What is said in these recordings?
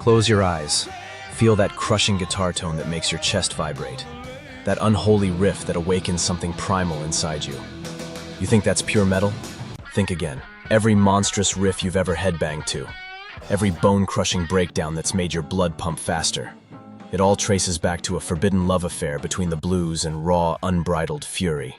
Close your eyes. Feel that crushing guitar tone that makes your chest vibrate. That unholy riff that awakens something primal inside you. You think that's pure metal? Think again. Every monstrous riff you've ever headbanged to. Every bone-crushing breakdown that's made your blood pump faster. It all traces back to a forbidden love affair between the blues and raw, unbridled fury.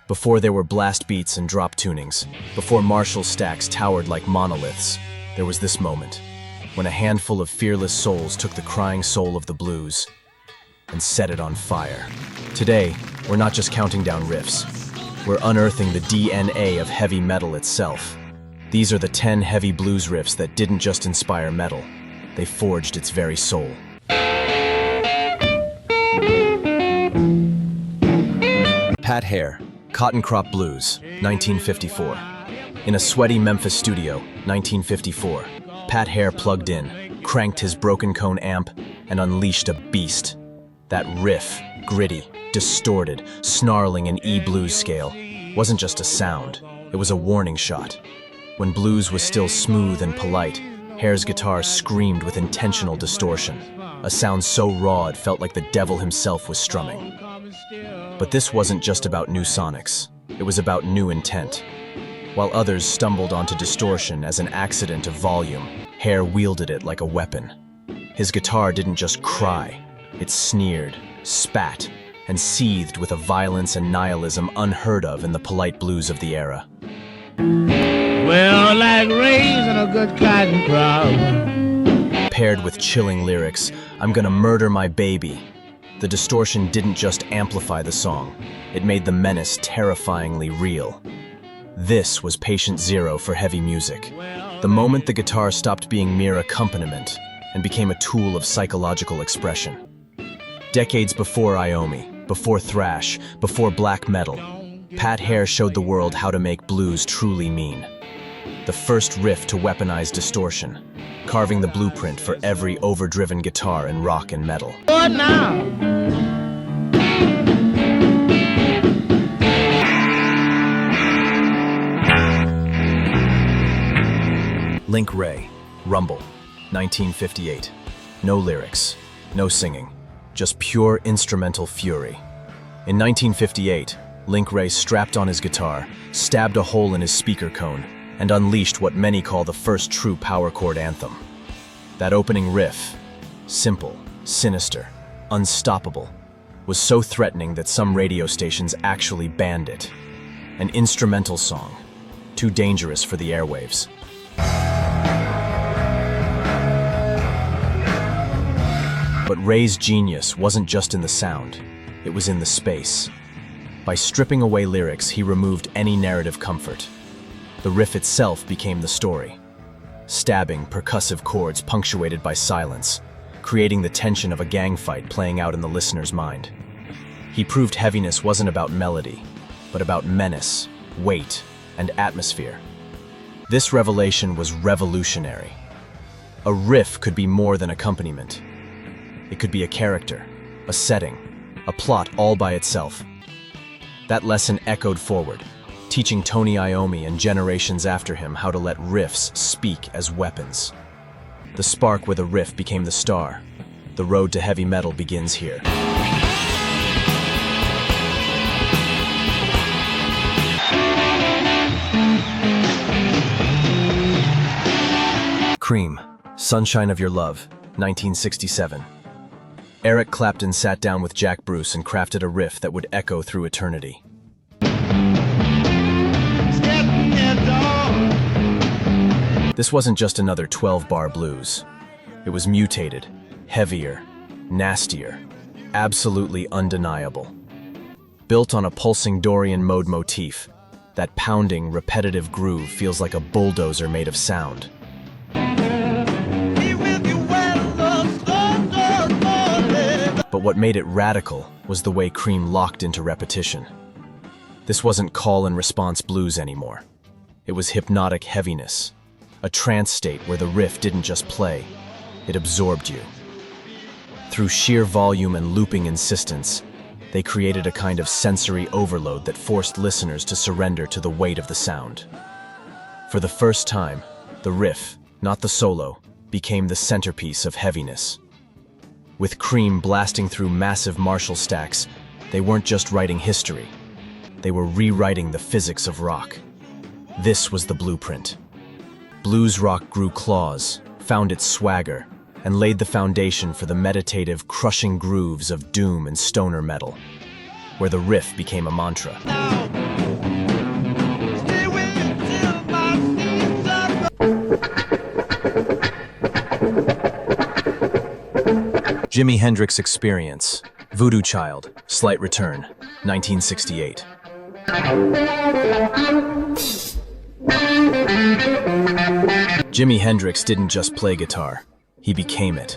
Before there were blast beats and drop tunings, before Marshall stacks towered like monoliths, there was this moment, when a handful of fearless souls took the crying soul of the blues and set it on fire. Today, we're not just counting down riffs. We're unearthing the DNA of heavy metal itself. These are the 10 heavy blues riffs that didn't just inspire metal, they forged its very soul. Pat Hare, Cotton Crop Blues, 1954. In a sweaty Memphis studio, 1954, Pat Hare plugged in, cranked his broken cone amp, and unleashed a beast. That riff, gritty, distorted, snarling in E-blues scale, wasn't just a sound, it was a warning shot. When blues was still smooth and polite, Hare's guitar screamed with intentional distortion, a sound so raw it felt like the devil himself was strumming. But this wasn't just about new sonics, it was about new intent. While others stumbled onto distortion as an accident of volume, Hare wielded it like a weapon. His guitar didn't just cry, it sneered, spat, and seethed with a violence and nihilism unheard of in the polite blues of the era. Well, like raising a good cotton crop. Paired with chilling lyrics, "I'm gonna murder my baby," the distortion didn't just amplify the song, it made the menace terrifyingly real. This was patient zero for heavy music. The moment the guitar stopped being mere accompaniment and became a tool of psychological expression. Decades before Iommi, before thrash, before black metal, Pat Hare showed the world how to make blues truly mean. The first riff to weaponize distortion, carving the blueprint for every overdriven guitar in rock and metal. What now? Link Wray, Rumble, 1958. No lyrics, no singing, just pure instrumental fury. In 1958, Link Wray strapped on his guitar, stabbed a hole in his speaker cone, and unleashed what many call the first true power chord anthem. That opening riff, simple, sinister, unstoppable, was so threatening that some radio stations actually banned it. An instrumental song, too dangerous for the airwaves. But Wray's genius wasn't just in the sound, it was in the space. By stripping away lyrics, he removed any narrative comfort. The riff itself became the story. Stabbing, percussive chords punctuated by silence, creating the tension of a gang fight playing out in the listener's mind. He proved heaviness wasn't about melody, but about menace, weight, and atmosphere. This revelation was revolutionary. A riff could be more than accompaniment. It could be a character, a setting, a plot all by itself. That lesson echoed forward, teaching Tony Iommi and generations after him how to let riffs speak as weapons. The spark where the riff became the star. The road to heavy metal begins here. Cream, Sunshine of Your Love, 1967. Eric Clapton sat down with Jack Bruce and crafted a riff that would echo through eternity. This wasn't just another 12-bar blues. It was mutated, heavier, nastier, absolutely undeniable. Built on a pulsing Dorian mode motif, that pounding, repetitive groove feels like a bulldozer made of sound. But what made it radical was the way Cream locked into repetition. This wasn't call-and-response blues anymore. It was hypnotic heaviness, a trance state where the riff didn't just play, it absorbed you. Through sheer volume and looping insistence, they created a kind of sensory overload that forced listeners to surrender to the weight of the sound. For the first time, the riff, not the solo, became the centerpiece of heaviness. With Cream blasting through massive Marshall stacks, they weren't just writing history. They were rewriting the physics of rock. This was the blueprint. Blues rock grew claws, found its swagger, and laid the foundation for the meditative, crushing grooves of doom and stoner metal, where the riff became a mantra. Jimi Hendrix Experience, Voodoo Child, Slight Return, 1968. Jimi Hendrix didn't just play guitar, he became it.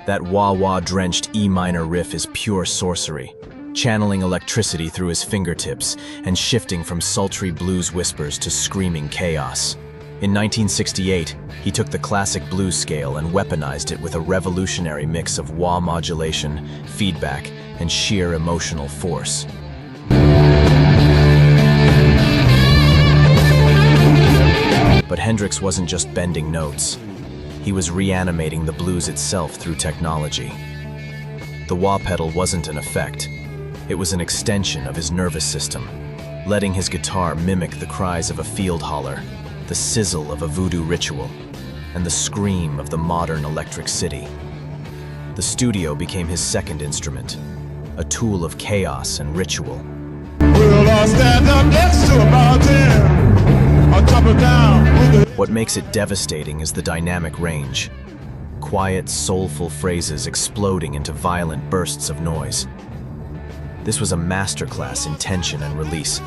That wah-wah drenched E minor riff is pure sorcery, channeling electricity through his fingertips and shifting from sultry blues whispers to screaming chaos. In 1968, he took the classic blues scale and weaponized it with a revolutionary mix of wah modulation, feedback, and sheer emotional force. But Hendrix wasn't just bending notes. He was reanimating the blues itself through technology. The wah pedal wasn't an effect. It was an extension of his nervous system, letting his guitar mimic the cries of a field holler, the sizzle of a voodoo ritual, and the scream of the modern electric city. The studio became his second instrument, a tool of chaos and ritual. We'll all stand up next to a mountain, on top of down. What makes it devastating is the dynamic range. Quiet, soulful phrases exploding into violent bursts of noise. This was a masterclass in tension and release,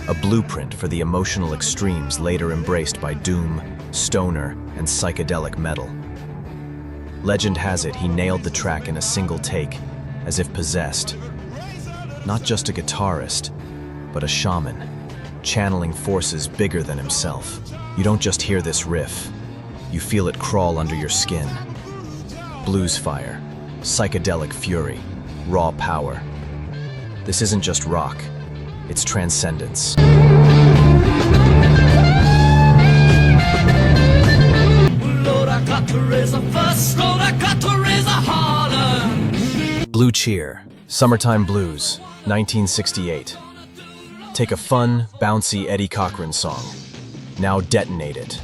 a blueprint for the emotional extremes later embraced by doom, stoner, and psychedelic metal. Legend has it he nailed the track in a single take, as if possessed. Not just a guitarist, but a shaman, channeling forces bigger than himself. You don't just hear this riff, you feel it crawl under your skin. Blues fire, psychedelic fury, raw power. This isn't just rock, it's transcendence. Blue Cheer, Summertime Blues, 1968. Take a fun, bouncy Eddie Cochran song. Now detonate it.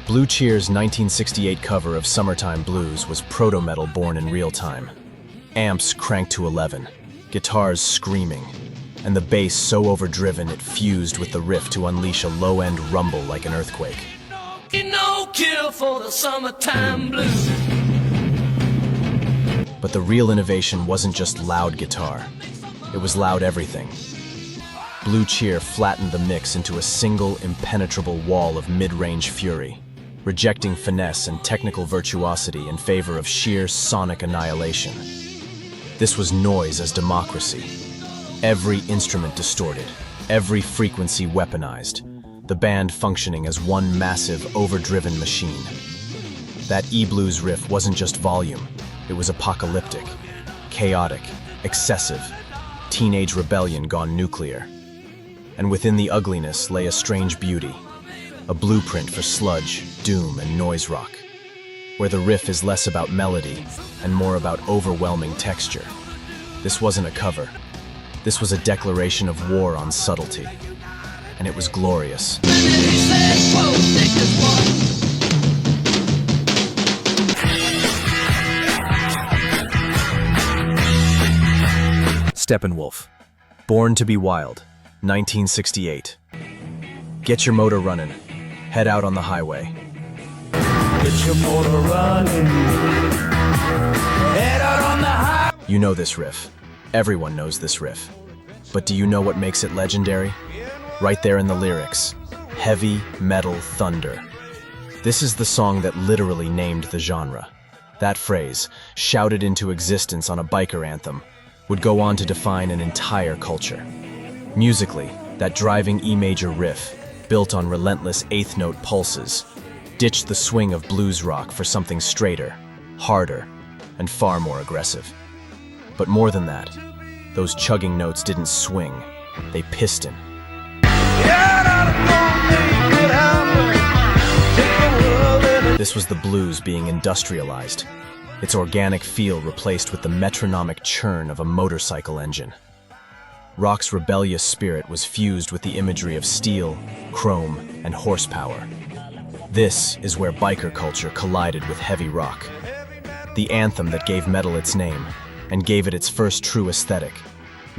Blue Cheer's 1968 cover of Summertime Blues was proto-metal born in real time. Amps cranked to 11, guitars screaming, and the bass so overdriven it fused with the riff to unleash a low-end rumble like an earthquake. No cure for the summertime blues. But the real innovation wasn't just loud guitar. It was loud everything. Blue Cheer flattened the mix into a single, impenetrable wall of mid-range fury, rejecting finesse and technical virtuosity in favor of sheer sonic annihilation. This was noise as democracy. Every instrument distorted, every frequency weaponized, the band functioning as one massive, overdriven machine. That E-blues riff wasn't just volume, it was apocalyptic, chaotic, excessive, teenage rebellion gone nuclear. And within the ugliness lay a strange beauty, a blueprint for sludge, doom, and noise rock, where the riff is less about melody and more about overwhelming texture. This wasn't a cover. This was a declaration of war on subtlety, and it was glorious. Steppenwolf, Born to be Wild, 1968. Get your motor running. Head out on the highway. Get your motor running. Head out on the highway. You know this riff. Everyone knows this riff. But do you know what makes it legendary? Right there in the lyrics. Heavy metal thunder. This is the song that literally named the genre. That phrase, shouted into existence on a biker anthem, would go on to define an entire culture. Musically, that driving E major riff, built on relentless eighth-note pulses, ditched the swing of blues rock for something straighter, harder, and far more aggressive. But more than that, those chugging notes didn't swing, they piston. This This was the blues being industrialized, its organic feel replaced with the metronomic churn of a motorcycle engine. Rock's rebellious spirit was fused with the imagery of steel, chrome, and horsepower. This is where biker culture collided with heavy rock. The anthem that gave metal its name, and gave it its first true aesthetic.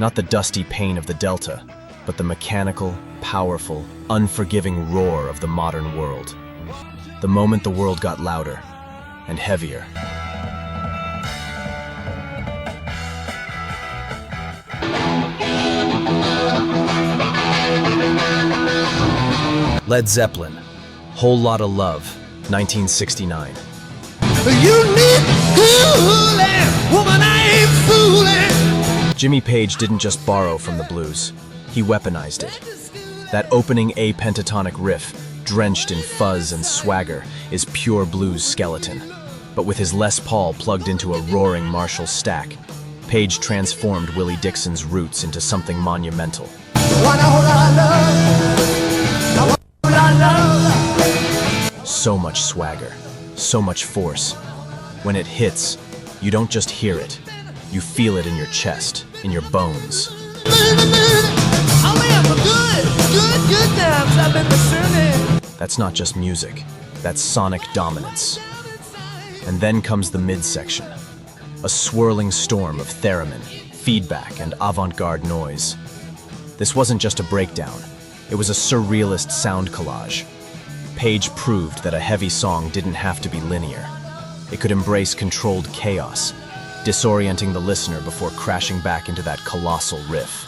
Not the dusty pain of the Delta, but the mechanical, powerful, unforgiving roar of the modern world. The moment the world got louder and heavier. Led Zeppelin, Whole Lotta Love, 1969. You need coolin', woman, I ain't foolin'. Jimmy Page didn't just borrow from the blues, he weaponized it. That opening A pentatonic riff, drenched in fuzz and swagger, is pure blues skeleton. But with his Les Paul plugged into a roaring Marshall stack, Page transformed Willie Dixon's roots into something monumental. So much swagger, so much force. When it hits, you don't just hear it, you feel it in your chest, in your bones. That's not just music, that's sonic dominance. And then comes the midsection, a swirling storm of theremin, feedback, and avant-garde noise. This wasn't just a breakdown, it was a surrealist sound collage. Page proved that a heavy song didn't have to be linear. It could embrace controlled chaos, disorienting the listener before crashing back into that colossal riff.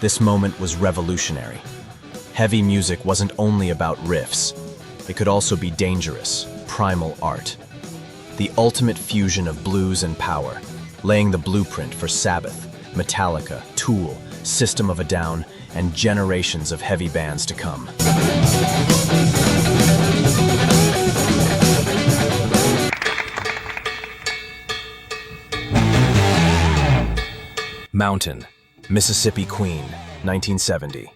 This moment was revolutionary. Heavy music wasn't only about riffs. It could also be dangerous, primal art. The ultimate fusion of blues and power, laying the blueprint for Sabbath, Metallica, Tool, System of a Down, and generations of heavy bands to come. Mountain, Mississippi Queen, 1970.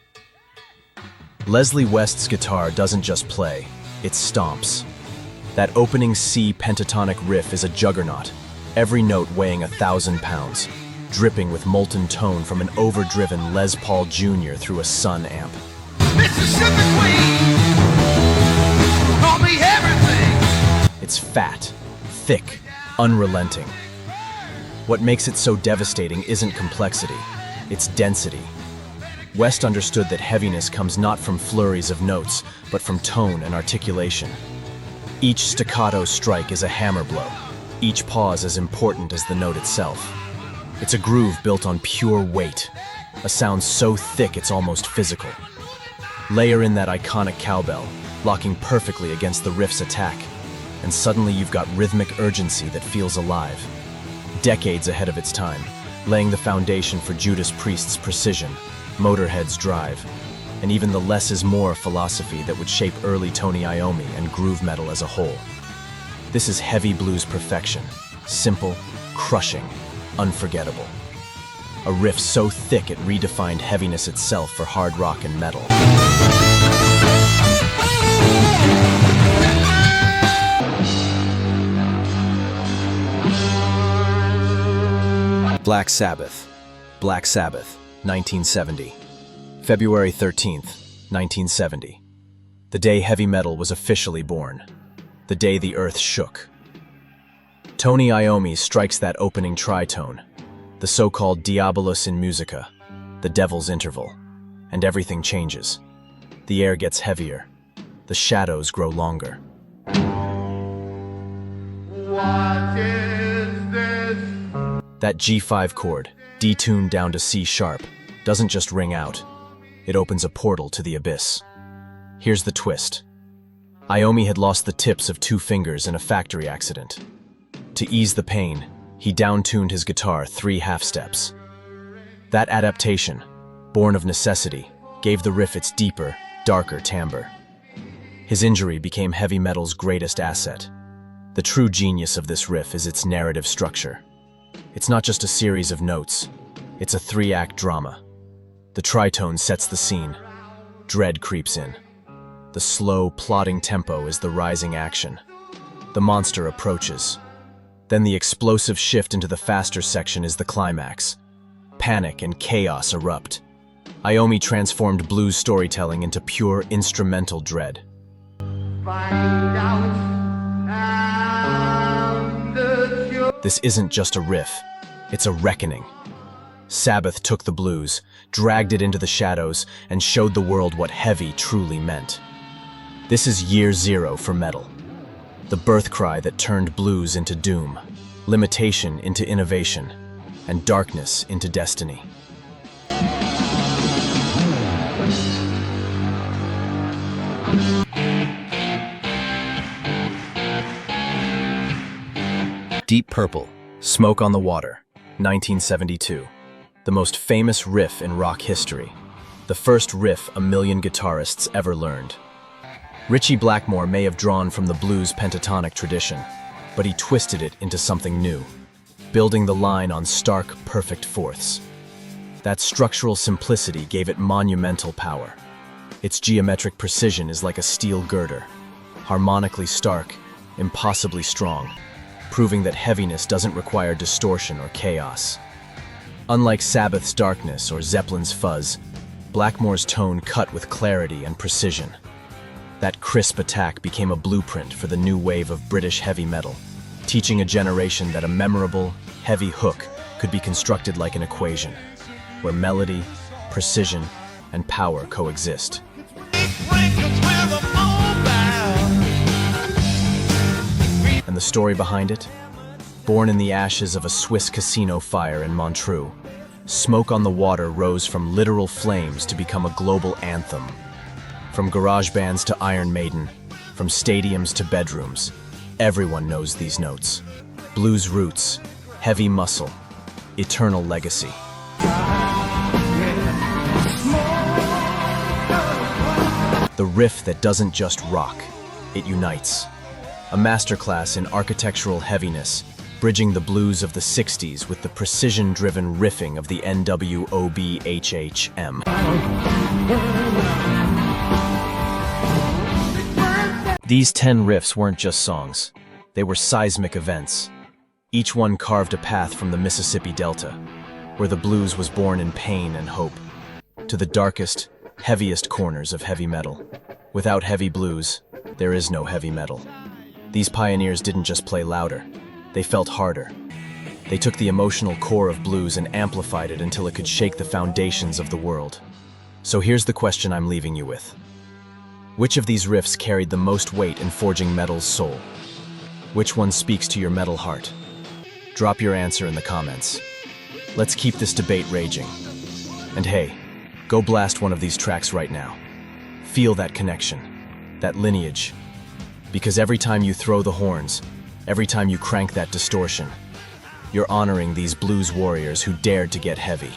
Leslie West's guitar doesn't just play, it stomps. That opening C pentatonic riff is a juggernaut, every note weighing 1,000 pounds, dripping with molten tone from an overdriven Les Paul Jr. through a Sun amp. Mississippi Queen, call me everything. It's fat, thick, unrelenting. What makes it so devastating isn't complexity, it's density. West understood that heaviness comes not from flurries of notes, but from tone and articulation. Each staccato strike is a hammer blow, each pause as important as the note itself. It's a groove built on pure weight, a sound so thick it's almost physical. Layer in that iconic cowbell, locking perfectly against the riff's attack, and suddenly you've got rhythmic urgency that feels alive. Decades ahead of its time, laying the foundation for Judas Priest's precision, Motorhead's drive, and even the less is more philosophy that would shape early Tony Iommi and groove metal as a whole. This is heavy blues perfection, simple, crushing, unforgettable. A riff so thick it redefined heaviness itself for hard rock and metal. Black Sabbath, 1970. February 13th, 1970. The day heavy metal was officially born. The day the earth shook. Tony Iommi strikes that opening tritone, the so-called Diabolus in Musica, the devil's interval, and everything changes. The air gets heavier. The shadows grow longer. What is this? That G5 chord, detuned down to C sharp, doesn't just ring out. It opens a portal to the abyss. Here's the twist. Iommi had lost the tips of 2 fingers in a factory accident. To ease the pain, he down-tuned his guitar 3 half steps. That adaptation, born of necessity, gave the riff its deeper, darker timbre. His injury became heavy metal's greatest asset. The true genius of this riff is its narrative structure. It's not just a series of notes, it's a 3-act drama. The tritone sets the scene. Dread creeps in. The slow, plodding tempo is the rising action. The monster approaches. Then the explosive shift into the faster section is the climax. Panic and chaos erupt. Iommi transformed blues storytelling into pure instrumental dread. This isn't just a riff, it's a reckoning. Sabbath took the blues, dragged it into the shadows, and showed the world what heavy truly meant. This is year zero for metal. The birth cry that turned blues into doom, limitation into innovation, and darkness into destiny. Deep Purple, Smoke on the Water, 1972. The most famous riff in rock history. The first riff a million guitarists ever learned. Ritchie Blackmore may have drawn from the blues pentatonic tradition, but he twisted it into something new, building the line on stark, perfect fourths. That structural simplicity gave it monumental power. Its geometric precision is like a steel girder, harmonically stark, impossibly strong, proving that heaviness doesn't require distortion or chaos. Unlike Sabbath's darkness or Zeppelin's fuzz, Blackmore's tone cut with clarity and precision. That crisp attack became a blueprint for the new wave of British heavy metal, teaching a generation that a memorable, heavy hook could be constructed like an equation, where melody, precision, and power coexist. And the story behind it? Born in the ashes of a Swiss casino fire in Montreux, Smoke on the Water rose from literal flames to become a global anthem. From garage bands to Iron Maiden, from stadiums to bedrooms, everyone knows these notes. Blues roots, heavy muscle, eternal legacy. The riff that doesn't just rock, it unites. A masterclass in architectural heaviness, bridging the blues of the 60s with the precision-driven riffing of the NWOBHHM. These 10 riffs weren't just songs. They were seismic events. Each one carved a path from the Mississippi Delta, where the blues was born in pain and hope, to the darkest, heaviest corners of heavy metal. Without heavy blues, there is no heavy metal. These pioneers didn't just play louder, they felt harder. They took the emotional core of blues and amplified it until it could shake the foundations of the world. So here's the question I'm leaving you with. Which of these riffs carried the most weight in forging metal's soul? Which one speaks to your metal heart? Drop your answer in the comments. Let's keep this debate raging. And hey, go blast one of these tracks right now. Feel that connection, that lineage. Because every time you throw the horns, every time you crank that distortion, you're honoring these blues warriors who dared to get heavy.